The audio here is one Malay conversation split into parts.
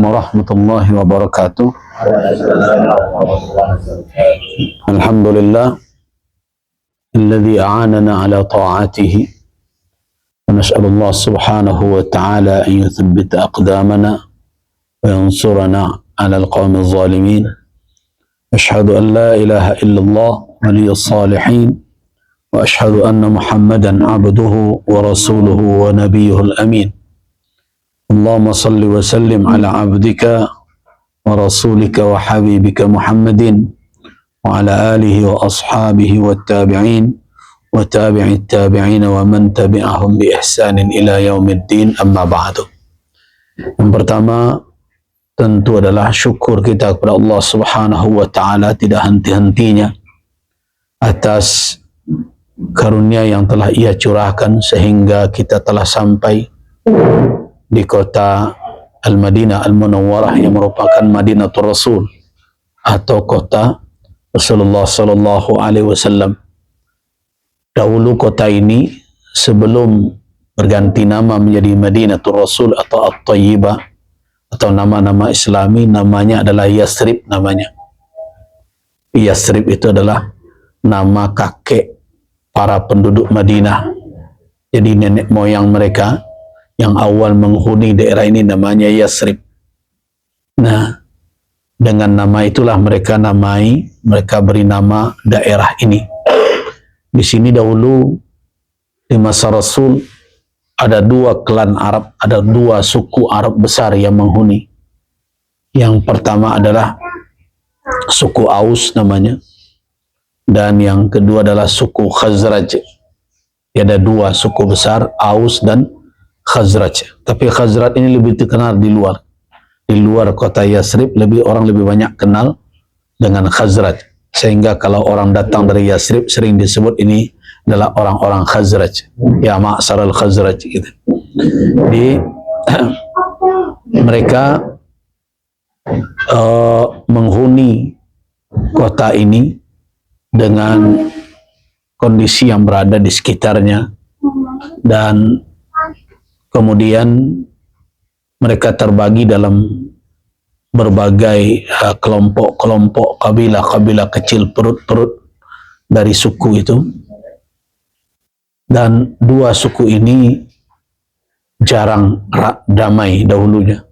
warahmatullahi wabarakatuh. Alhamdulillah alladzi a'anana ala ta'atihi wa nas'alullah subhanahu wa ta'ala an yuthabbita aqdamana wa yansurana ala alqawmi adh-dhalimin. Ashhadu an la ilaha illallah waliyyus salihin wa ashhadu anna Muhammadan 'abduhu wa rasuluhu wa nabiyyuhul amin. Allahumma salli wa sallim ala abdika wa rasulika wa habibika Muhammadin wa ala alihi wa ashabihi wa tabi'in wa tabi'it tabi'in wa man tabi'ahum bi ihsanin ila yaumiddin, amma ba'du. Yang pertama tentu adalah syukur kita kepada Allah Subhanahu wa ta'ala tidak henti-hentinya atas karunia yang telah Ia curahkan sehingga kita telah sampai di kota Al-Madinah Al-Munawwarah yang merupakan Madinatul Rasul atau kota Rasulullah sallallahu alaihi wasallam. Dahulu kota ini sebelum berganti nama menjadi Madinatul Rasul atau At-Tayyibah atau nama-nama Islami, namanya adalah Yasrib namanya. Yasrib itu adalah nama kakek para penduduk Madinah. Jadi nenek moyang mereka yang awal menghuni daerah ini namanya Yasrib. Nah, dengan nama itulah mereka beri nama daerah ini. Di sini dahulu di masa Rasul ada dua klan Arab, ada dua suku Arab besar yang menghuni. Yang pertama adalah suku Aus namanya, dan yang kedua adalah suku Khazraj. Ada dua suku besar, Aus dan Khazraj. Tapi Khazraj ini lebih terkenal di luar kota Yasrib, orang lebih banyak kenal dengan Khazraj, sehingga kalau orang datang dari Yasrib sering disebut ini adalah orang-orang Khazraj, ya ma'syaral Khazraj gitu. Jadi mereka menghuni kota ini dengan kondisi yang berada di sekitarnya, dan kemudian mereka terbagi dalam berbagai kelompok-kelompok, kabilah-kabilah kecil, perut-perut dari suku itu. Dan dua suku ini jarang damai dahulunya.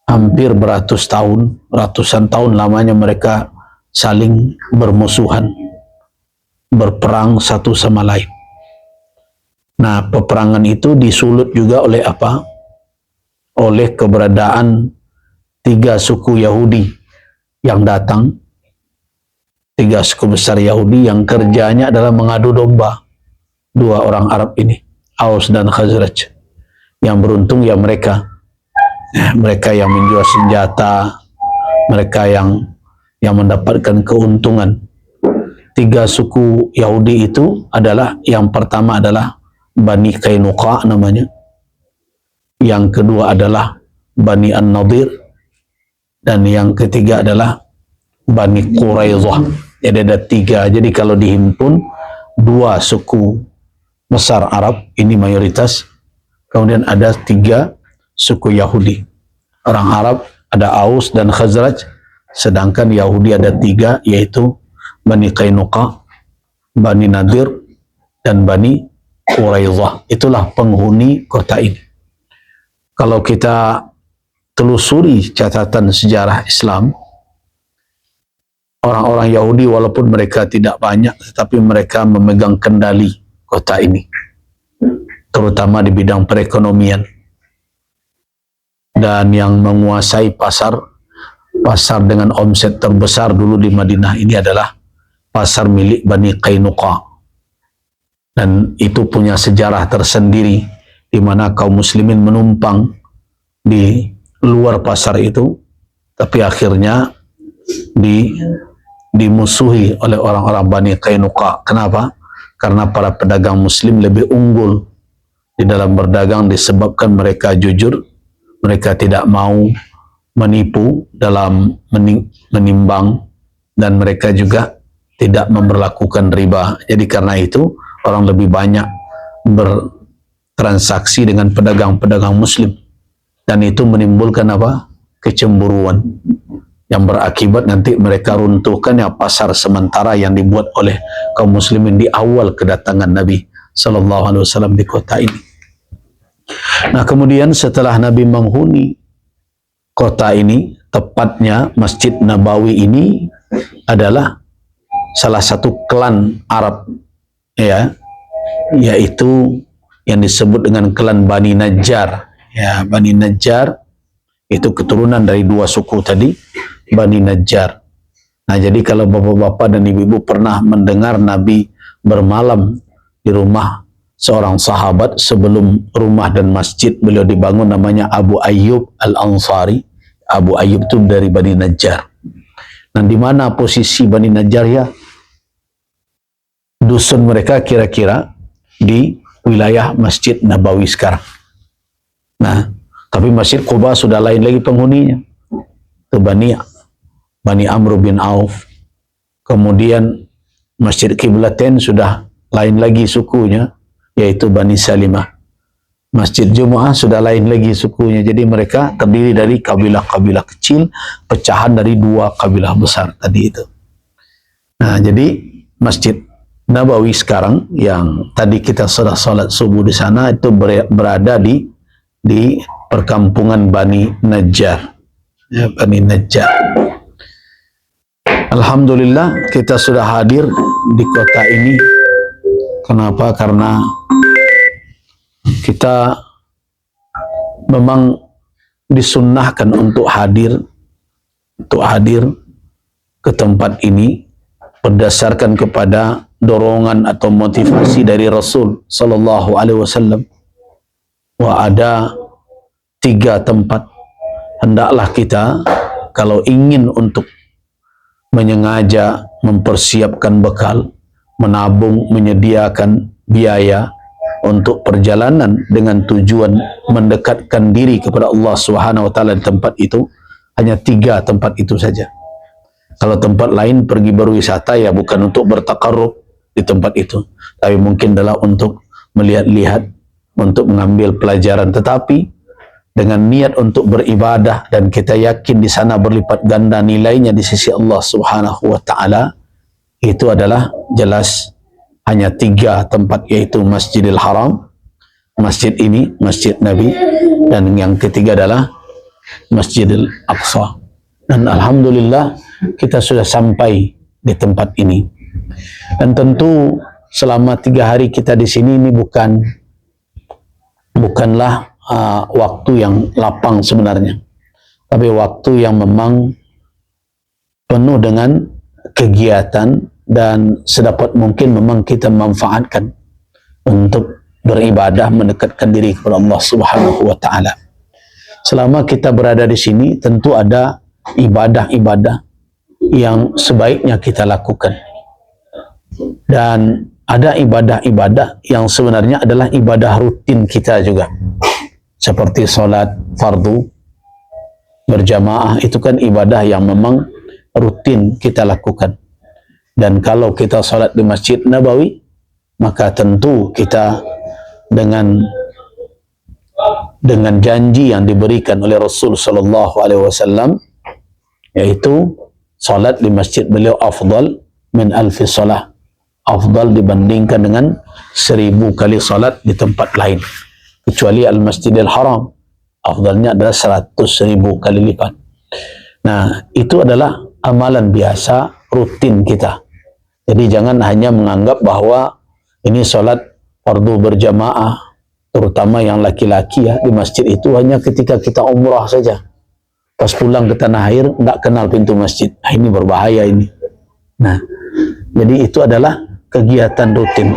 Hampir ratusan tahun lamanya mereka saling bermusuhan, berperang satu sama lain. Nah, peperangan itu disulut juga oleh apa? Oleh keberadaan tiga suku Yahudi yang datang, tiga suku besar Yahudi yang kerjanya adalah mengadu domba dua orang Arab ini, Aus dan Khazraj. Yang beruntung ya mereka yang menjual senjata, mereka yang mendapatkan keuntungan. Tiga suku Yahudi itu adalah, yang pertama adalah Bani Qainuqa namanya, yang kedua adalah Bani An-Nadir, dan yang ketiga adalah Bani Quraidah. Jadi ada tiga. Jadi kalau dihimpun, dua suku besar Arab ini mayoritas, kemudian ada tiga suku Yahudi. Orang Arab ada Aus dan Khazraj, sedangkan Yahudi ada tiga, yaitu Bani Qainuqa, Bani Nadir, dan Bani Quraidah. Itulah penghuni kota ini. Kalau kita telusuri catatan sejarah Islam, orang-orang Yahudi walaupun mereka tidak banyak, tetapi mereka memegang kendali kota ini, terutama di bidang perekonomian. Dan yang menguasai pasar dengan omset terbesar dulu di Madinah ini adalah pasar milik Bani Qainuqa. Dan itu punya sejarah tersendiri, di mana kaum muslimin menumpang di luar pasar itu, tapi akhirnya dimusuhi oleh orang-orang Bani Qainuqa. Kenapa? Karena para pedagang muslim lebih unggul di dalam berdagang, disebabkan mereka jujur, mereka tidak mau menipu dalam menimbang, dan mereka juga tidak memberlakukan riba. Jadi karena itu orang lebih banyak bertransaksi dengan pedagang-pedagang muslim, dan itu menimbulkan apa? kecemburuan yang berakibat nanti mereka runtuhkan ya pasar sementara yang dibuat oleh kaum muslimin di awal kedatangan Nabi sallallahu alaihi wasallam di kota ini. Nah, kemudian setelah Nabi menghuni kota ini, tepatnya Masjid Nabawi ini adalah salah satu klan Arab, ya, yaitu yang disebut dengan klan Bani Najjar. Ya, Bani Najjar itu keturunan dari dua suku tadi, Bani Najjar. Nah, jadi kalau bapak-bapak dan ibu-ibu pernah mendengar Nabi bermalam di rumah seorang sahabat sebelum rumah dan masjid beliau dibangun, namanya Abu Ayyub Al-Ansari. Abu Ayyub itu dari Bani Najjar. Nah, di mana posisi Bani Najjar ya? Dusun mereka kira-kira di wilayah Masjid Nabawi sekarang. Nah, tapi Masjid Quba sudah lain lagi penghuninya. Itu Bani Amr bin Auf. Kemudian Masjid Qiblatain sudah lain lagi sukunya, yaitu Bani Salimah. Masjid Jumu'ah sudah lain lagi sukunya. Jadi mereka terdiri dari kabilah-kabilah kecil, pecahan dari dua kabilah besar tadi itu. Nah, jadi Masjid Nabawi sekarang yang tadi kita sudah salat subuh di sana itu berada di perkampungan Bani Najjar. Ya, Bani Najjar. Alhamdulillah kita sudah hadir di kota ini. Kenapa? Karena kita memang disunnahkan untuk hadir ke tempat ini berdasarkan kepada dorongan atau motivasi dari Rasul sallallahu alaihi wasallam. Wah, ada 3 tempat hendaklah kita kalau ingin untuk menyengaja mempersiapkan bekal, menabung, menyediakan biaya untuk perjalanan dengan tujuan mendekatkan diri kepada Allah Subhanahu wa taala di tempat itu, hanya 3 tempat itu saja. Kalau tempat lain pergi berwisata ya bukan untuk bertakarrub di tempat itu, tapi mungkin adalah untuk melihat-lihat, untuk mengambil pelajaran, tetapi dengan niat untuk beribadah dan kita yakin di sana berlipat ganda nilainya di sisi Allah Subhanahu wa taala, itu adalah jelas hanya 3 tempat, yaitu Masjidil Haram, masjid ini, Masjid Nabi, dan yang ketiga adalah Masjidil Aqsa. Dan alhamdulillah kita sudah sampai di tempat ini. Dan tentu selama 3 hari kita di sini ini bukanlah waktu yang lapang sebenarnya, tapi waktu yang memang penuh dengan kegiatan dan sedapat mungkin memang kita manfaatkan untuk beribadah, mendekatkan diri kepada Allah Subhanahu wa taala. Selama kita berada di sini tentu ada ibadah-ibadah yang sebaiknya kita lakukan, dan ada ibadah-ibadah yang sebenarnya adalah ibadah rutin kita juga, seperti solat fardu berjamaah. Itu kan ibadah yang memang rutin kita lakukan. Dan kalau kita solat di Masjid Nabawi, maka tentu kita dengan janji yang diberikan oleh Rasul sallallahu alaihi wasallam, yaitu solat di masjid beliau afdal min alfi salah, afdal dibandingkan dengan 1000 kali solat di tempat lain, kecuali Al-Masjidil Haram, afdalnya adalah 100.000 kali lipat. Nah, itu adalah amalan biasa rutin kita. Jadi jangan hanya menganggap bahwa ini solat fardu berjamaah, terutama yang laki-laki ya, di masjid itu hanya ketika kita umrah saja. Pas pulang ke tanah air, tidak kenal pintu masjid. Nah, ini berbahaya ini. Nah, jadi itu adalah kegiatan rutin.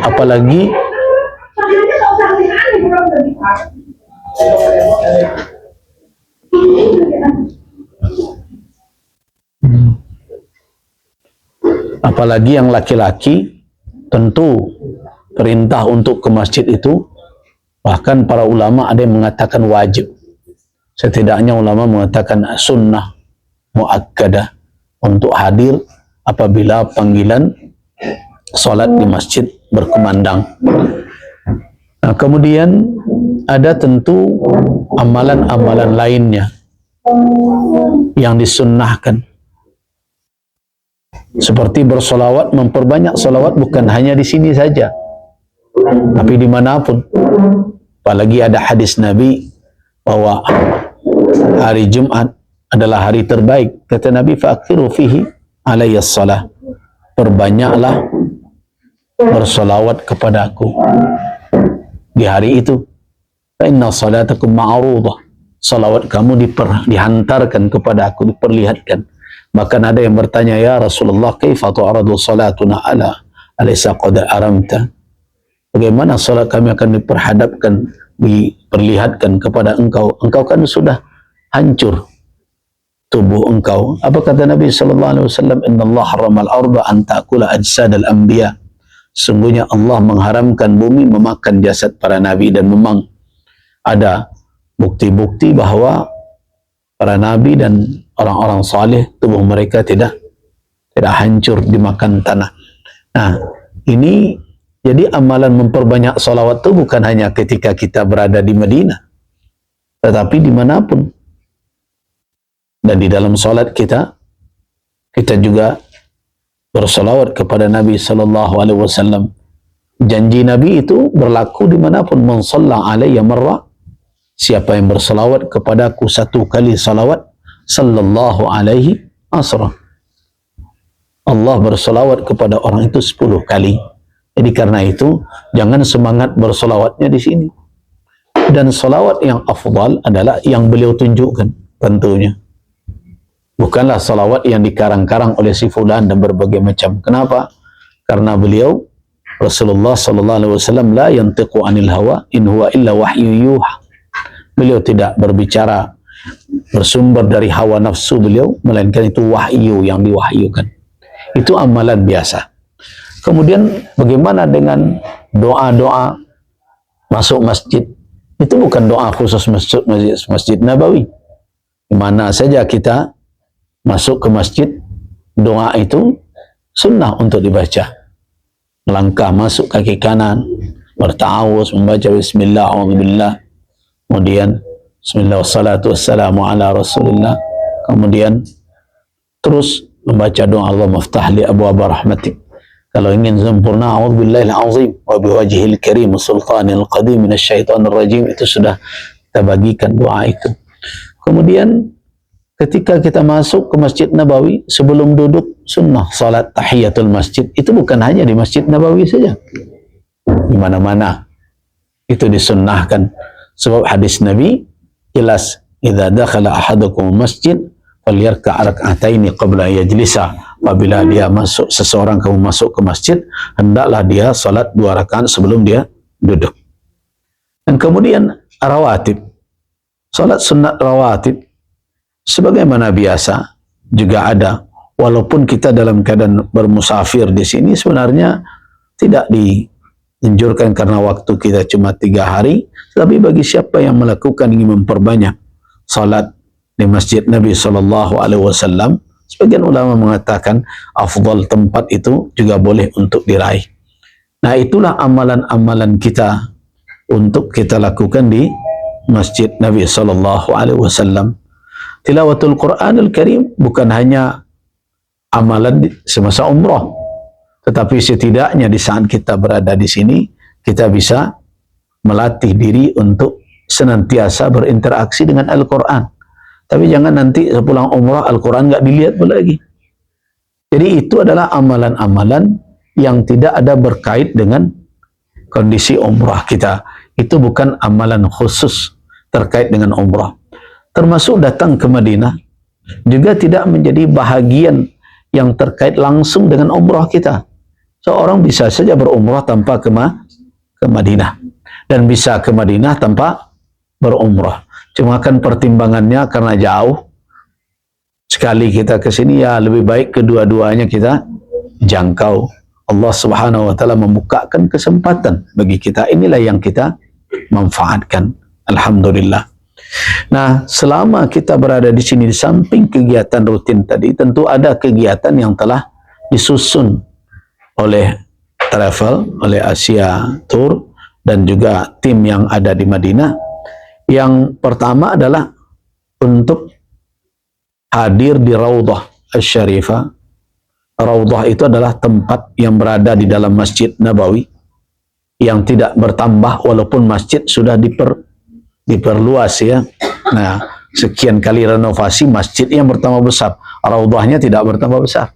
Apalagi yang laki-laki, tentu perintah untuk ke masjid itu, bahkan para ulama ada yang mengatakan wajib. Setidaknya ulama mengatakan sunnah muakkadah untuk hadir apabila panggilan solat di masjid berkumandang. Nah, kemudian ada tentu amalan-amalan lainnya yang disunnahkan. Seperti bersolawat, memperbanyak solawat bukan hanya di sini saja, tapi dimanapun. Apalagi ada hadis Nabi bahwa hari Jumat adalah hari terbaik. Kata Nabi, fa'akthiru fihi alayya salah. Perbanyaklah bersolawat kepada aku di hari itu. Fa inna salatakum ma'rudah. Salawat kamu dihantarkan kepada aku, diperlihatkan. Bahkan ada yang bertanya, ya Rasulullah, kaifa tu'radu salatuna ala alaysa qad aramta? Bagaimana salat kami akan diperlihatkan kepada engkau? Engkau kan sudah hancur tubuh engkau. Apa kata Nabi sallallahu alaihi wasallam? Innallaha harramal arda an ta'kula ajsadal anbiya. Sungguhnya Allah mengharamkan bumi memakan jasad para nabi, dan memang ada bukti-bukti bahawa para nabi dan orang-orang saleh tubuh mereka tidak hancur dimakan tanah. Nah, ini jadi amalan memperbanyak salawat itu bukan hanya ketika kita berada di Madinah, tetapi dimanapun. Dan di dalam salat kita juga bersalawat kepada Nabi sallallahu alaihi wasallam. Janji Nabi itu berlaku dimanapun. Man shalla alayya marra, siapa yang bersalawat kepadaku satu kali salawat, sallallahu alaihi asra, Allah bersalawat kepada orang itu 10 kali. Jadi karena itu jangan semangat bersalawatnya di sini. Dan salawat yang afdal adalah yang beliau tunjukkan tentunya. Bukanlah salawat yang dikarang-karang oleh si fulan dan berbagai macam. Kenapa? Karena beliau Rasulullah sallallahu alaihi wasallam la yantiqu anil hawa in huwa illa wahyu yuha. Beliau tidak berbicara bersumber dari hawa nafsu beliau, melainkan itu wahyu yang diwahyukan. Itu amalan biasa. Kemudian bagaimana dengan doa-doa masuk masjid? Itu bukan doa khusus masjid Nabawi. Di mana saja kita masuk ke masjid, doa itu sunnah untuk dibaca. Melangkah masuk kaki kanan, berta'awuz, membaca bismillah, a'udzubillah, kemudian bismillah wassalatu wassalamu ala rasulillah, kemudian terus membaca doa Allah maftah li abwaaba rahmatik. Kalau ingin sempurna, a'udzubillahil azim wa biwajhil karim sultanil qadim minasyaitonir rajim, itu sudah kita bagikan doa itu. Kemudian ketika kita masuk ke Masjid Nabawi, sebelum duduk sunnah salat tahiyatul masjid. Itu bukan hanya di Masjid Nabawi saja, di mana-mana itu disunnahkan. Sebab hadis Nabi jelas, idza dakhala ahadukum masjid falyarka' rak'ataini qabla yajlisa. Apabila dia masuk, seseorang kamu masuk ke masjid, hendaklah dia salat 2 rakaat sebelum dia duduk. Dan kemudian rawatib, salat sunat rawatib sebagaimana biasa juga ada. Walaupun kita dalam keadaan bermusafir di sini, sebenarnya tidak dianjurkan karena waktu kita cuma 3 hari. Tapi bagi siapa yang melakukan ingin memperbanyak salat di Masjid Nabi SAW, sebagian ulama mengatakan afdal tempat itu juga boleh untuk diraih. Nah, itulah amalan-amalan kita untuk kita lakukan di Masjid Nabi SAW. Tilawatul Quranul Karim bukan hanya amalan semasa umrah, tetapi setidaknya di saat kita berada di sini, kita bisa melatih diri untuk senantiasa berinteraksi dengan Al-Quran. Tapi jangan nanti sepulang umrah Al-Quran nggak dilihat pun lagi. Jadi itu adalah amalan-amalan yang tidak ada berkait dengan kondisi umrah kita. Itu bukan amalan khusus terkait dengan umrah. Termasuk datang ke Madinah juga tidak menjadi bahagian yang terkait langsung dengan umrah kita. Seorang bisa saja berumrah tanpa ke Madinah, dan bisa ke Madinah tanpa berumrah. Cuma kan pertimbangannya karena jauh. Sekali kita ke sini, ya lebih baik kedua-duanya kita jangkau. Allah Subhanahu wa taala membukakan kesempatan bagi kita. Inilah yang kita manfaatkan. Alhamdulillah. Nah, selama kita berada di sini, di samping kegiatan rutin tadi, tentu ada kegiatan yang telah disusun oleh travel, oleh Asia Tour, dan juga tim yang ada di Madinah. Yang pertama adalah untuk hadir di Raudhah Asy-Syarifah. Raudhah itu adalah tempat yang berada di dalam Masjid Nabawi yang tidak bertambah walaupun masjid sudah diperluas ya. Nah, sekian kali renovasi masjid yang bertambah besar, Raudhahnya tidak bertambah besar.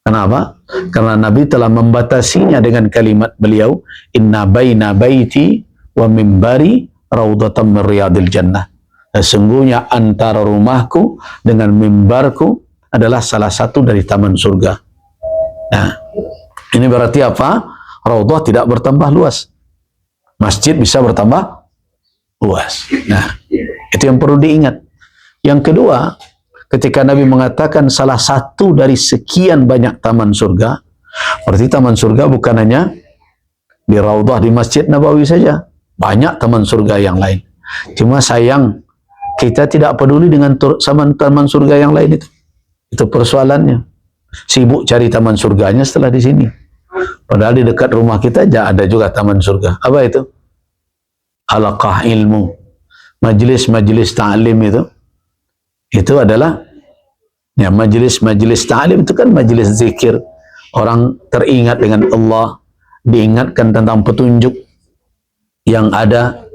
Kenapa? Karena Nabi telah membatasinya dengan kalimat beliau, inna baina baiti wa mimbari raudhatan min riyadil jannah. Sesungguhnya antara rumahku dengan mimbarku adalah salah satu dari taman surga. Nah, ini berarti apa? Raudhah tidak bertambah luas. Masjid bisa bertambah luas. Nah, itu yang perlu diingat. Yang kedua, ketika Nabi mengatakan salah satu dari sekian banyak taman surga, berarti taman surga bukan hanya di Raudhah di Masjid Nabawi saja. Banyak taman surga yang lain. Cuma sayang, kita tidak peduli dengan taman surga yang lain itu. Itu persoalannya. Sibuk cari taman surganya setelah di sini. Padahal di dekat rumah kita ada juga taman surga. Apa itu? Halaqah ilmu. Majlis-majlis ta'lim itu. Itu adalah ya, majlis-majlis ta'lim itu kan majlis zikir. Orang teringat dengan Allah, diingatkan tentang petunjuk yang ada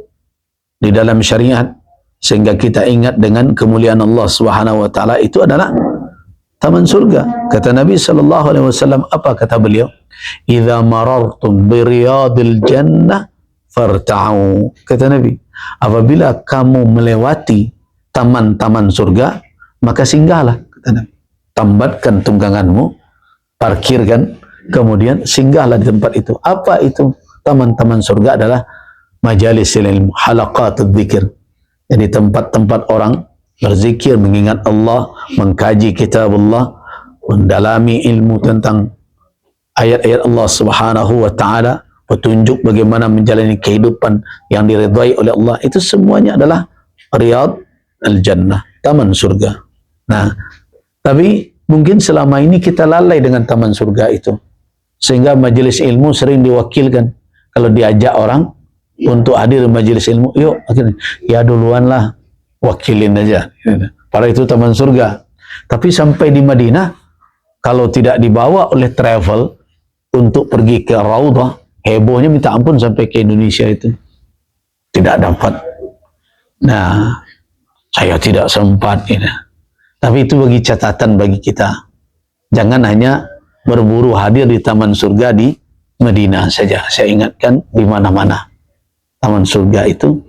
di dalam syariat sehingga kita ingat dengan kemuliaan Allah Subhanahu wa taala. Itu adalah taman surga. Kata Nabi sallallahu alaihi wasallam, apa kata beliau? Idza marartum bi riyadil jannah farta'u. Kata Nabi, apabila kamu melewati taman-taman surga, maka singgahlah, kata Nabi. Tambatkan tungganganmu, parkirkan, kemudian singgahlah di tempat itu. Apa itu? Taman-taman surga adalah majalis ilmu, halaqatul dzikir. Jadi tempat-tempat orang berzikir, mengingat Allah, mengkaji kitab Allah, mendalami ilmu tentang ayat-ayat Allah Subhanahu wa taala, petunjuk bagaimana menjalani kehidupan yang diridhai oleh Allah. Itu semuanya adalah riyad al-jannah, taman surga. Nah, tapi mungkin selama ini kita lalai dengan taman surga itu, sehingga majelis ilmu sering diwakilkan. Kalau diajak orang untuk hadir majelis ilmu, yuk akhirnya, ya duluan lah, wakilin aja. Padahal itu taman surga. Tapi sampai di Madinah, kalau tidak dibawa oleh travel untuk pergi ke Raudhah, hebohnya minta ampun sampai ke Indonesia itu. Tidak dapat. Nah, saya tidak sempat. Gitu. Tapi itu bagi catatan bagi kita. Jangan hanya berburu hadir di taman surga di Madinah saja. Saya ingatkan di mana-mana. Taman surga itu,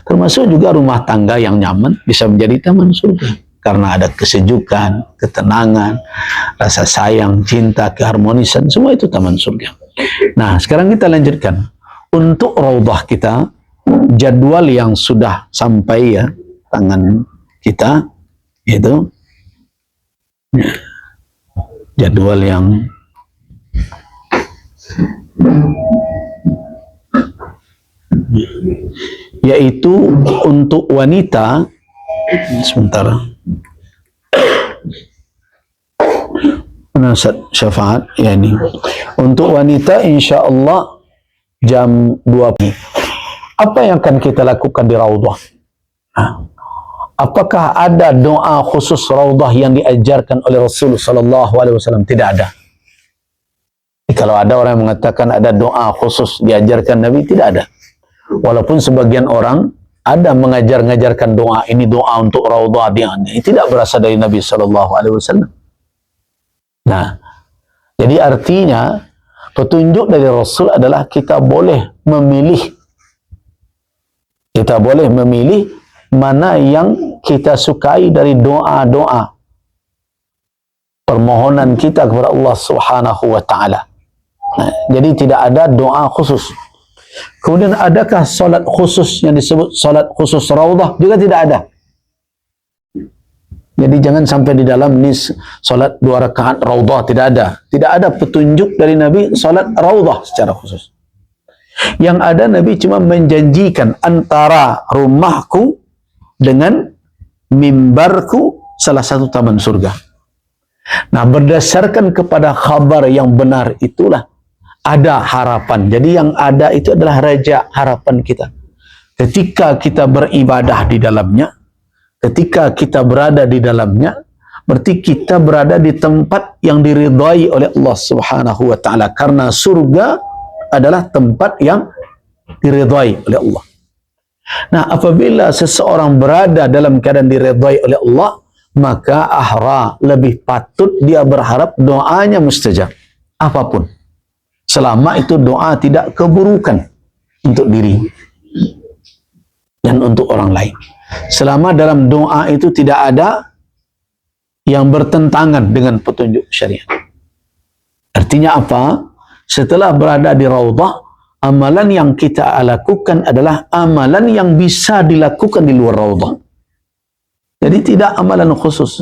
termasuk juga rumah tangga yang nyaman, bisa menjadi taman surga. Karena ada kesejukan, ketenangan, rasa sayang, cinta, keharmonisan, semua itu taman surga. Nah, sekarang kita lanjutkan. Untuk Raudhah kita, jadwal yang sudah sampai ya, tangan kita, itu jadwal yang yaitu untuk wanita, sebentar, nasad syafaat ya ini untuk wanita insyaallah jam 2 pagi. Apa yang akan kita lakukan di Raudhah? Apakah ada doa khusus Raudhah yang diajarkan oleh Rasul sallallahu alaihi wasallam? Tidak ada. Kalau ada orang yang mengatakan ada doa khusus diajarkan Nabi, tidak ada. Walaupun sebagian orang ada mengajarkan doa, ini doa untuk Raudhah, ini tidak berasal dari Nabi sallallahu alaihi wasallam. Nah, jadi artinya petunjuk dari Rasul adalah kita boleh memilih. Kita boleh memilih mana yang kita sukai dari doa-doa permohonan kita kepada Allah Subhanahu wa taala. Nah, jadi tidak ada doa khusus. Kemudian adakah solat khusus yang disebut solat khusus Raudhah? Juga tidak ada. Jadi jangan sampai di dalam ini solat 2 rakaat Raudhah, tidak ada. Tidak ada petunjuk dari Nabi solat Raudhah secara khusus. Yang ada Nabi cuma menjanjikan antara rumahku dengan mimbarku salah satu taman surga. Nah, berdasarkan kepada khabar yang benar itulah ada harapan. Jadi yang ada itu adalah raja harapan kita. Ketika kita beribadah di dalamnya, ketika kita berada di dalamnya, berarti kita berada di tempat yang diridhai oleh Allah Subhanahu wa taala, karena surga adalah tempat yang diridhai oleh Allah. Nah, apabila seseorang berada dalam keadaan diridhai oleh Allah, maka ahra, lebih patut dia berharap doanya mustajab apapun, selama itu doa tidak keburukan untuk diri dan untuk orang lain, selama dalam doa itu tidak ada yang bertentangan dengan petunjuk syariat. Artinya apa? Setelah berada di raudhah, amalan yang kita lakukan adalah amalan yang bisa dilakukan di luar raudhah. Jadi tidak amalan khusus.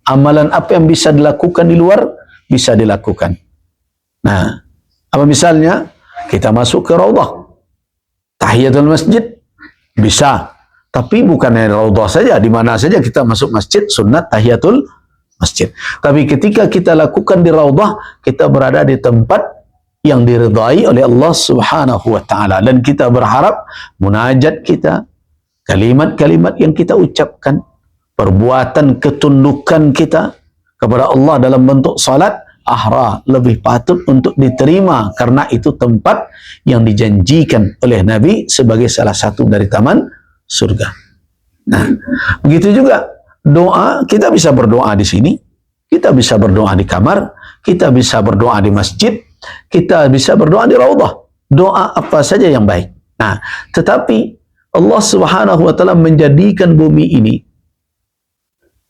Amalan apa yang bisa dilakukan di luar, bisa dilakukan. Nah, apa misalnya? Kita masuk ke raudhah, tahiyatul masjid, bisa. Tapi bukan hanya raudhah saja, di mana saja kita masuk masjid, sunat tahiyatul masjid. Tapi ketika kita lakukan di raudhah, kita berada di tempat yang diridhai oleh Allah Subhanahu wa taala, dan kita berharap munajat kita, kalimat-kalimat yang kita ucapkan, perbuatan ketundukan kita kepada Allah dalam bentuk salat, ahra, lebih patut untuk diterima, karena itu tempat yang dijanjikan oleh Nabi sebagai salah satu dari taman surga. Nah, begitu juga doa, kita bisa berdoa di sini, kita bisa berdoa di kamar, kita bisa berdoa di masjid, kita bisa berdoa di raudhah. Doa apa saja yang baik. Nah, tetapi Allah Subhanahu wa taala menjadikan bumi ini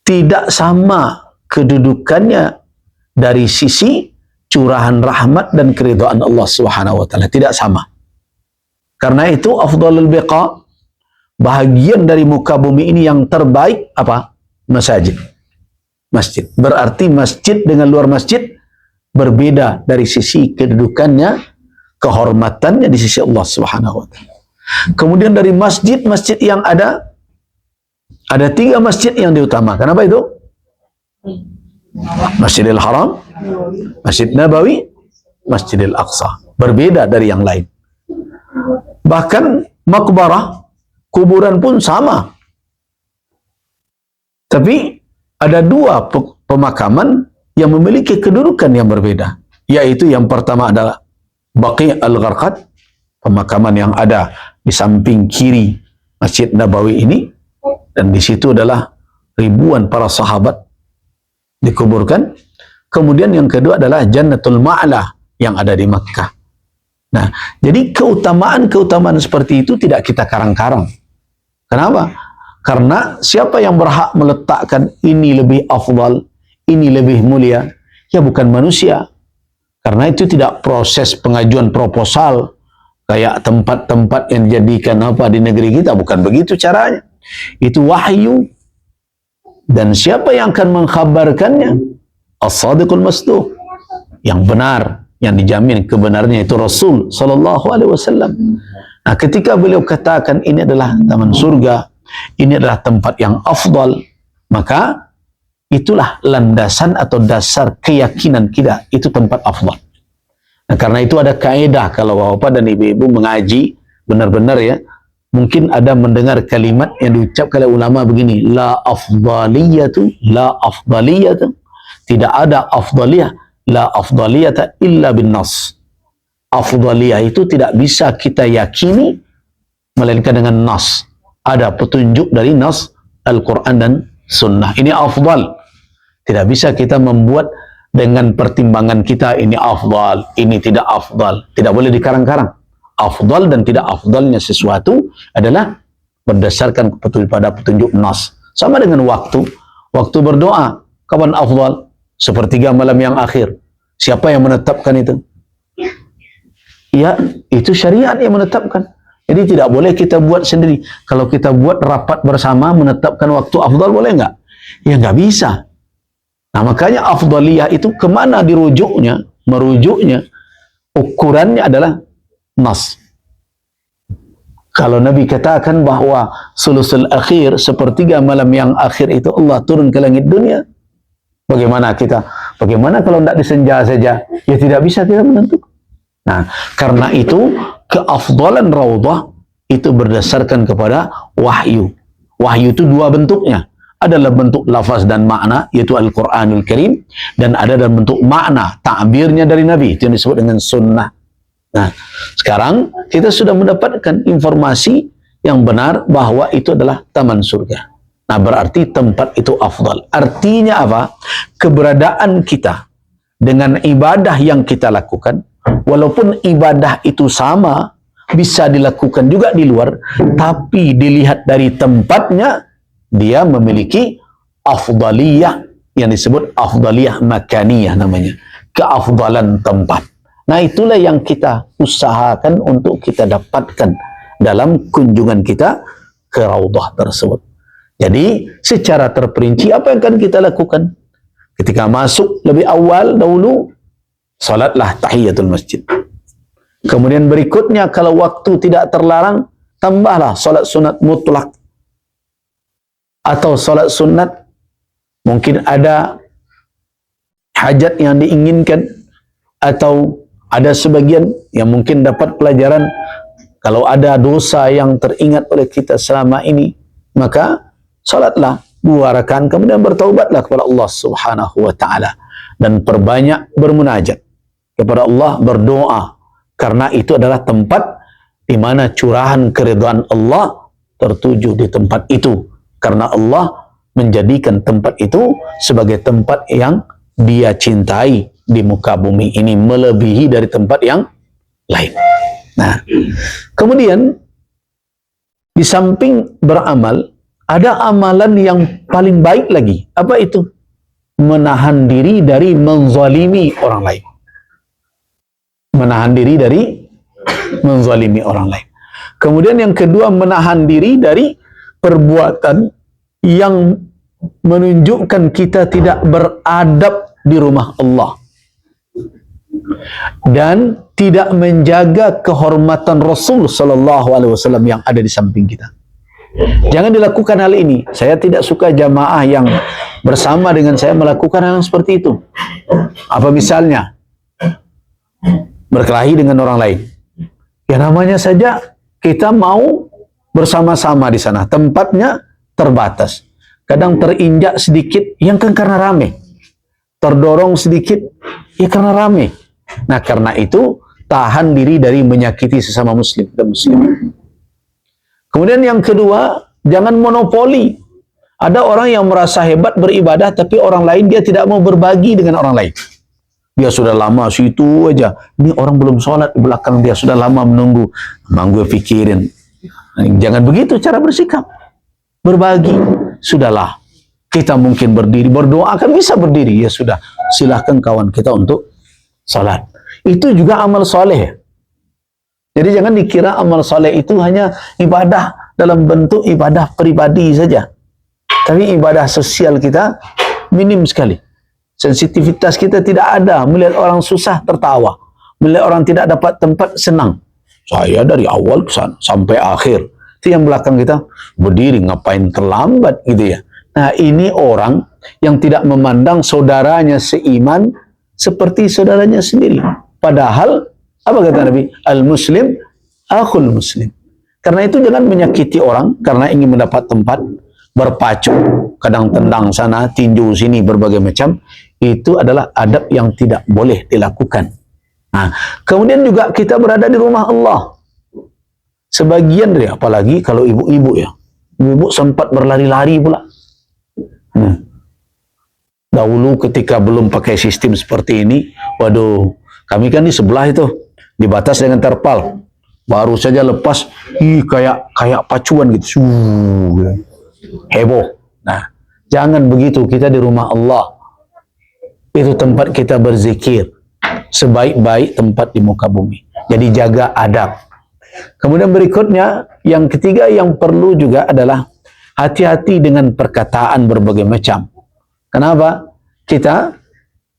tidak sama kedudukannya dari sisi curahan rahmat dan keridhaan Allah Subhanahu wa taala, tidak sama. Karena itu afdhalul biqa, bahagian dari muka bumi ini yang terbaik apa? Masjid. Masjid. Berarti masjid dengan luar masjid berbeda dari sisi kedudukannya, kehormatannya di sisi Allah Subhanahu wa taala. Kemudian dari masjid-masjid yang ada 3 masjid yang diutamakan. Apa itu? Masjidil Haram, Masjid Nabawi, Masjidil Aqsa. Berbeda dari yang lain. Bahkan makbarah, kuburan pun sama. Tapi ada 2 pemakaman yang memiliki kedudukan yang berbeda. Yaitu yang pertama adalah Baqi' al-Gharqad, pemakaman yang ada di samping kiri Masjid Nabawi ini, dan di situ adalah ribuan para sahabat dikuburkan. Kemudian yang kedua adalah Jannatul Ma'la yang ada di Makkah. Nah, jadi keutamaan-keutamaan seperti itu tidak kita karang-karang. Kenapa? Karena siapa yang berhak meletakkan ini lebih afdal, ini lebih mulia? Ya bukan manusia. Karena itu tidak proses pengajuan proposal kayak tempat-tempat yang dijadikan apa di negeri kita, bukan begitu caranya. Itu wahyu, dan siapa yang akan mengkhabarkannya? As-Sadiqul Masduq, yang benar, yang dijamin kebenarannya itu Rasul sallallahu alaihi wasallam. Nah, ketika beliau katakan ini adalah taman surga, ini adalah tempat yang afdal, maka itulah landasan atau dasar keyakinan kita, itu tempat afdal. Nah, karena itu ada kaidah, kalau bapak dan ibu-ibu mengaji benar-benar ya, mungkin ada mendengar kalimat yang diucapkan oleh ulama begini, la afdaliyatu, tidak ada afdaliyah, la afdaliyata illa bin nas. Afdaliyah itu tidak bisa kita yakini melainkan dengan nas. Ada petunjuk dari nas Al-Quran dan Sunnah. Ini afdal. Tidak bisa kita membuat dengan pertimbangan kita, ini afdal, ini tidak afdal. Tidak boleh dikarang-karang. Afdal dan tidak afdalnya sesuatu adalah berdasarkan pada petunjuk nas. Sama dengan waktu. Waktu berdoa, kapan afdal? Sepertiga malam yang akhir. Siapa yang menetapkan itu? Ya, itu syariat yang menetapkan. Jadi tidak boleh kita buat sendiri. Kalau kita buat rapat bersama menetapkan waktu afdal, boleh nggak? Ya nggak bisa. Nah, makanya afdaliyah itu kemana dirujuknya? Merujuknya, ukurannya adalah nas. Kalau Nabi katakan bahwa sulusul akhir, sepertiga malam yang akhir itu Allah turun ke langit dunia, bagaimana kita? Bagaimana kalau tidak disenja saja? Ya tidak bisa kita menentukan. Nah, karena itu keafdalan raudhah itu berdasarkan kepada wahyu. Wahyu itu 2 bentuknya. ada dalam bentuk lafaz dan makna, yaitu Al-Quranul Karim, dan ada dalam bentuk makna, ta'birnya dari Nabi, itu yang disebut dengan sunnah. Nah, sekarang kita sudah mendapatkan informasi yang benar bahwa itu adalah taman surga. Nah, berarti tempat itu afdal. Artinya apa? Keberadaan kita dengan ibadah yang kita lakukan, walaupun ibadah itu sama, bisa dilakukan juga di luar, tapi dilihat dari tempatnya, dia memiliki afdaliyah, yang disebut afdaliyah makaniyah namanya, keafdalan tempat. Nah, itulah yang kita usahakan untuk kita dapatkan dalam kunjungan kita ke Raudhah tersebut. Jadi, secara terperinci apa yang akan kita lakukan? Ketika masuk lebih awal dahulu, salatlah tahiyatul masjid. Kemudian berikutnya, kalau waktu tidak terlarang, tambahlah salat sunat mutlak. Atau salat sunat, mungkin ada hajat yang diinginkan, atau ada sebagian yang mungkin dapat pelajaran, kalau ada dosa yang teringat oleh kita selama ini, maka salatlah 2 rakaat, kemudian bertaubatlah kepada Allah Subhanahu wa taala, dan perbanyak bermunajat kepada Allah, berdoa, karena itu adalah tempat di mana curahan keridhaan Allah tertuju di tempat itu, karena Allah menjadikan tempat itu sebagai tempat yang Dia cintai di muka bumi ini, melebihi dari tempat yang lain. Nah, kemudian di samping beramal, ada amalan yang paling baik lagi. Apa itu? Menahan diri dari menzalimi orang lain. Menahan diri dari menzalimi orang lain. Kemudian yang kedua, menahan diri dari perbuatan yang menunjukkan kita tidak beradab di rumah Allah, dan tidak menjaga kehormatan Rasul sallallahu alaihi wasallam yang ada di samping kita. Jangan dilakukan hal ini. Saya tidak suka jamaah yang bersama dengan saya melakukan hal yang seperti itu. Apa misalnya? Berkelahi dengan orang lain. Ya, namanya saja kita mau bersama-sama di sana. Tempatnya terbatas. Kadang terinjak sedikit, yang kan karena rame. Terdorong sedikit, ya karena rame. Nah, karena itu tahan diri dari menyakiti sesama muslim dan muslim. Kemudian yang kedua, jangan monopoli. Ada orang yang merasa hebat beribadah, tapi orang lain dia tidak mau berbagi dengan orang lain. Dia sudah lama situ aja. Ini orang belum sholat di belakang dia, sudah lama menunggu. Memang gue pikirin. Jangan begitu cara bersikap. Berbagi. Sudahlah. Kita mungkin berdiri, berdoa kan bisa berdiri. Ya sudah, silahkan kawan kita untuk sholat. Itu juga amal soleh. Jadi jangan dikira amal soleh itu hanya ibadah dalam bentuk ibadah pribadi saja. Tapi ibadah sosial kita minim sekali. Sensitivitas kita tidak ada. Melihat orang susah tertawa. Melihat orang tidak dapat tempat senang. Saya dari awal ke sana sampai akhir. Itu yang belakang kita berdiri, ngapain terlambat gitu ya. Nah, ini orang yang tidak memandang saudaranya seiman seperti saudaranya sendiri. Padahal apa kata Nabi? Al-Muslim akhul Muslim. Karena itu jangan menyakiti orang karena ingin mendapat tempat, berpacu, kadang tendang sana, tinju sini, berbagai macam. Itu adalah adab yang tidak boleh dilakukan. Nah, kemudian juga kita berada di rumah Allah. Sebagian dari, apalagi kalau ibu-ibu ya. Ibu sempat berlari-lari pula. Dahulu ketika belum pakai sistem seperti ini, waduh, kami kan di sebelah itu. Dibatas dengan terpal, baru saja lepas, kayak pacuan gitu, heboh. Nah, jangan begitu. Kita di rumah Allah, itu tempat kita berzikir, sebaik-baik tempat di muka bumi. Jadi jaga adab. Kemudian berikutnya, yang ketiga yang perlu juga adalah hati-hati dengan perkataan berbagai macam. Kenapa? Kita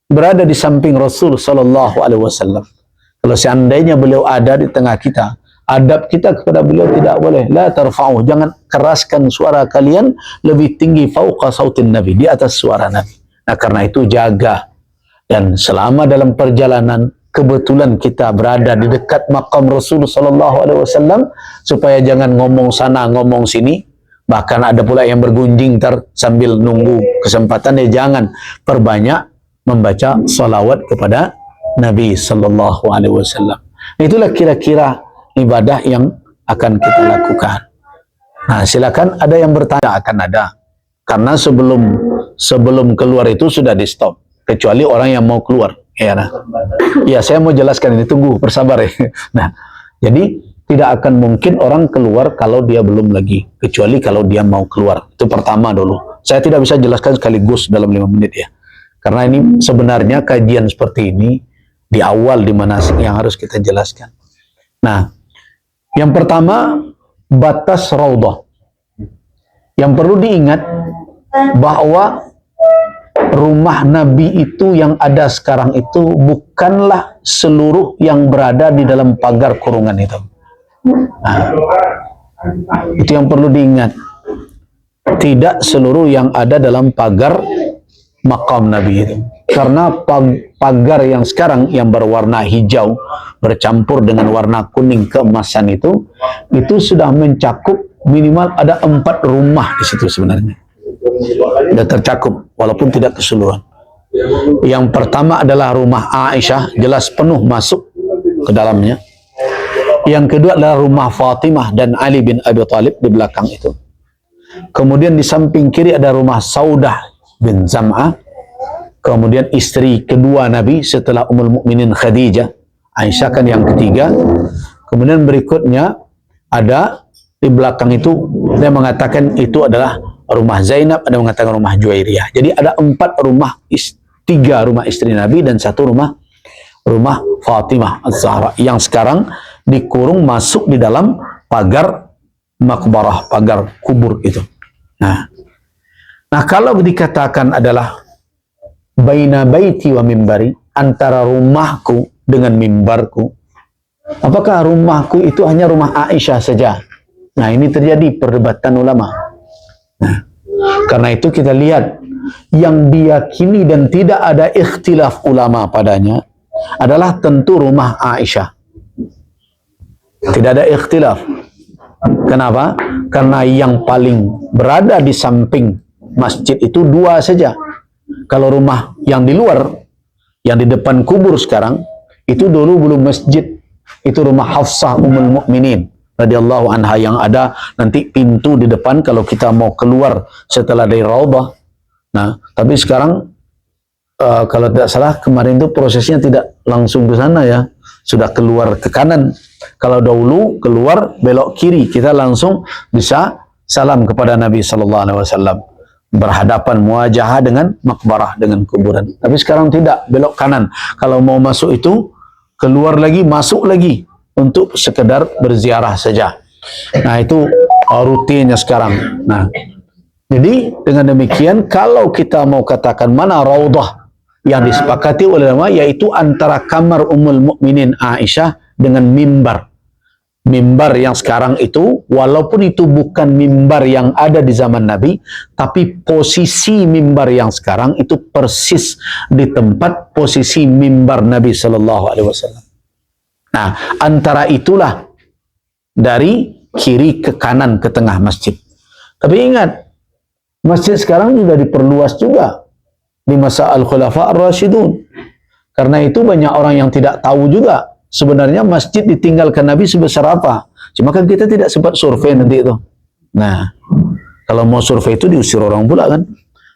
berada di samping Rasul sallallahu alaihi wasallam. Kalau seandainya beliau ada di tengah kita, adab kita kepada beliau tidak boleh. La tarfa'u, jangan keraskan suara kalian lebih tinggi fauqa sautin Nabi, di atas suara Nabi. Nah, karena itu jaga. Dan selama dalam perjalanan, kebetulan kita berada di dekat makam Rasul sallallahu alaihi wasallam, supaya jangan ngomong sana, ngomong sini, Bahkan ada pula yang bergunjing sambil nunggu kesempatan. Jangan, perbanyak membaca salawat kepada Nabi Sallallahu Alaihi Wasallam. Itulah kira-kira ibadah yang akan kita lakukan. Nah, silakan ada yang bertanya, akan ada. Karena sebelum keluar itu sudah di stop, kecuali orang yang mau keluar. Ya, saya mau jelaskan ini, tunggu, bersabar ya. Nah, jadi tidak akan mungkin orang keluar kalau dia belum lagi, kecuali kalau dia mau keluar. Itu pertama dulu. Saya tidak bisa jelaskan sekaligus dalam 5 menit ya. Karena ini sebenarnya kajian seperti ini di awal di mana yang harus kita jelaskan. Nah, yang pertama, batas raudhah. Yang perlu diingat bahwa rumah Nabi itu yang ada sekarang itu bukanlah seluruh yang berada di dalam pagar kurungan itu. Nah, itu yang perlu diingat. Tidak seluruh yang ada dalam pagar makam Nabi itu. Karena pagar yang sekarang yang berwarna hijau bercampur dengan warna kuning keemasan itu sudah mencakup minimal ada 4 rumah di situ sebenarnya. Sudah tercakup walaupun tidak keseluruhan. Yang pertama adalah rumah Aisyah, jelas penuh masuk ke dalamnya. Yang kedua adalah rumah Fatimah dan Ali bin Abi Thalib di belakang itu. Kemudian di samping kiri ada rumah Saudah bin Zam'ah. Kemudian istri kedua Nabi setelah Ummul Mukminin Khadijah, Aisyah kan yang ketiga. Kemudian berikutnya ada di belakang itu, dia mengatakan itu adalah rumah Zainab, ada mengatakan rumah Juwairiyah. Jadi ada 4 rumah, 3 rumah istri Nabi dan 1 rumah Fatimah Az-Zahra yang sekarang dikurung masuk di dalam pagar makbarah, pagar kubur itu. Nah kalau dikatakan adalah baina baiti wa mimbari, antara rumahku dengan mimbarku, apakah rumahku itu hanya rumah Aisyah saja? Nah, ini terjadi perdebatan ulama. Nah, karena itu kita lihat yang diyakini dan tidak ada ikhtilaf ulama padanya adalah tentu rumah Aisyah. Tidak ada ikhtilaf. Kenapa? Karena yang paling berada di samping masjid itu 2 saja. Kalau rumah yang di luar, yang di depan kubur sekarang, itu dulu belum masjid. Itu rumah Hafsah Ummul Mukminin radhiyallahu anha yang ada nanti pintu di depan kalau kita mau keluar setelah dari raudhah. Nah, tapi sekarang kalau tidak salah kemarin itu prosesnya tidak langsung ke sana ya, sudah keluar ke kanan. Kalau dahulu keluar belok kiri, kita langsung bisa salam kepada Nabi sallallahu alaihi wasallam, berhadapan muajahah dengan makbarah, dengan kuburan. Tapi sekarang tidak, belok kanan. Kalau mau masuk itu keluar lagi, masuk lagi untuk sekedar berziarah saja. Nah, itu rutinnya sekarang. Nah, jadi dengan demikian kalau kita mau katakan mana raudhah yang disepakati oleh ulama, yaitu antara kamar Ummul Mukminin Aisyah dengan mimbar. Mimbar yang sekarang itu, walaupun itu bukan mimbar yang ada di zaman Nabi, tapi posisi mimbar yang sekarang itu persis di tempat posisi mimbar Nabi Sallallahu Alaihi Wasallam. Nah, antara itulah dari kiri ke kanan ke tengah masjid. Tapi ingat, masjid sekarang juga diperluas juga di masa Al-Khulafa Ar-Rasyidun. Karena itu banyak orang yang tidak tahu juga sebenarnya masjid ditinggalkan Nabi sebesar apa. Cuma kan kita tidak sempat survei nanti itu. Nah, kalau mau survei itu diusir orang pula kan.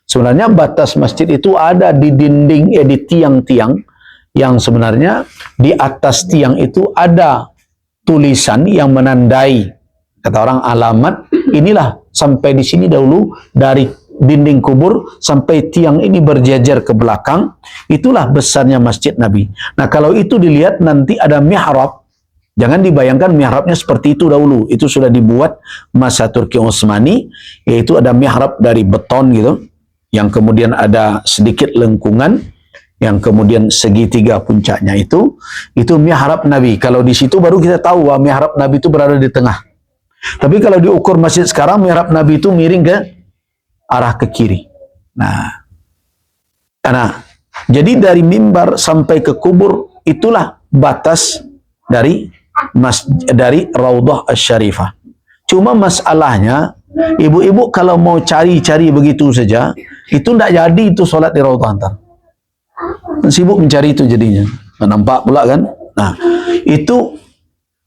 Sebenarnya batas masjid itu ada di dinding, di tiang-tiang yang sebenarnya di atas tiang itu ada tulisan yang menandai, kata orang, alamat inilah sampai di sini dahulu, dari dinding kubur sampai tiang ini berjajar ke belakang, itulah besarnya masjid Nabi. Nah, kalau itu dilihat nanti ada mihrab, jangan dibayangkan mihrabnya seperti itu dahulu. Itu sudah dibuat masa Turki Utsmani, yaitu ada mihrab dari beton gitu, yang kemudian ada sedikit lengkungan, yang kemudian segitiga puncaknya itu mihrab Nabi. Kalau di situ baru kita tahu bahwa mihrab Nabi itu berada di tengah. Tapi kalau diukur masjid sekarang, mihrab Nabi itu miring ke arah ke kiri. Nah, jadi dari mimbar sampai ke kubur itulah batas dari raudhah asy-syarifah. Cuma masalahnya Ibu-ibu kalau mau cari-cari begitu saja, itu tidak jadi itu solat di Raudhah antar. Sibuk mencari itu jadinya. Nampak pula kan? Nah, itu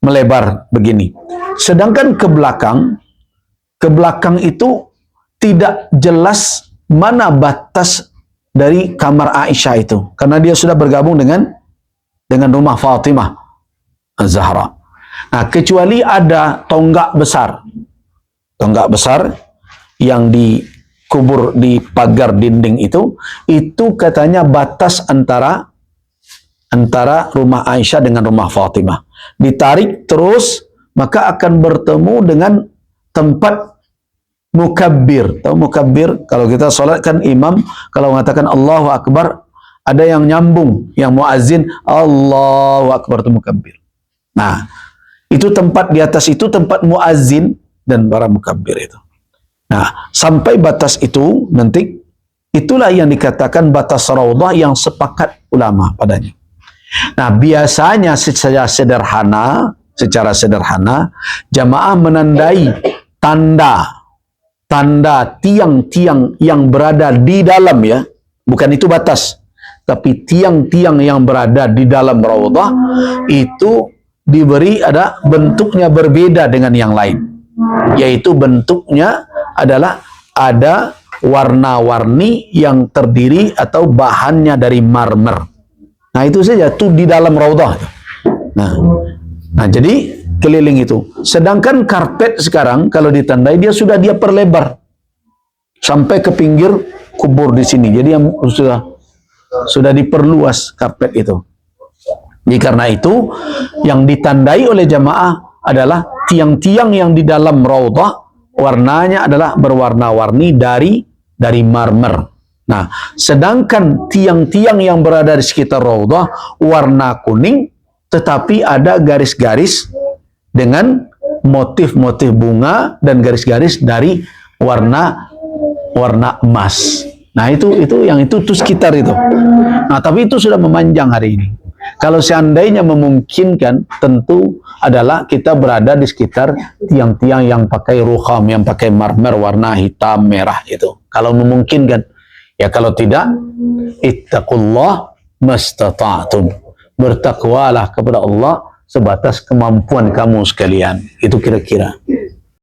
melebar begini. Sedangkan ke belakang itu tidak jelas mana batas dari kamar Aisyah itu, karena dia sudah bergabung dengan rumah Fatimah Az-Zahra. Nah, kecuali ada tonggak besar yang dikubur di pagar dinding itu katanya batas antara rumah Aisyah dengan rumah Fatimah. Ditarik terus, maka akan bertemu dengan tempat mukabbir. Tahu mukabbir? Kalau kita solat kan imam kalau mengatakan Allahu Akbar, ada yang nyambung, yang muazzin Allahu Akbar itu mukabbir. Nah, itu tempat di atas itu tempat muazzin dan para mukabbir itu. Nah, sampai batas itu nanti itulah yang dikatakan batas Raudhah yang sepakat ulama padanya. Nah, biasanya secara sederhana jamaah menandai tanda tiang-tiang yang berada di dalam, ya, bukan itu batas, tapi tiang-tiang yang berada di dalam Raudhah itu diberi ada bentuknya berbeda dengan yang lain, yaitu bentuknya adalah ada warna-warni yang terdiri atau bahannya dari marmer. Nah, itu saja tuh di dalam Raudhah. Nah, jadi keliling itu. Sedangkan karpet sekarang kalau ditandai dia perlebar sampai ke pinggir kubur di sini. Jadi yang sudah diperluas karpet itu. Jadi karena itu yang ditandai oleh jamaah adalah tiang-tiang yang di dalam Raudhah warnanya adalah berwarna-warni dari marmer. Nah, sedangkan tiang-tiang yang berada di sekitar Raudhah warna kuning, tetapi ada garis-garis dengan motif-motif bunga dan garis-garis dari warna emas. Nah, itu sekitar itu. Nah, tapi itu sudah memanjang hari ini. Kalau seandainya memungkinkan, tentu adalah kita berada di sekitar tiang-tiang yang pakai rukham, yang pakai marmer warna hitam merah itu. Kalau memungkinkan. Ya, kalau tidak, ittaqullah mastata'tum. Bertakwalah kepada Allah sebatas kemampuan kamu sekalian. Itu kira-kira.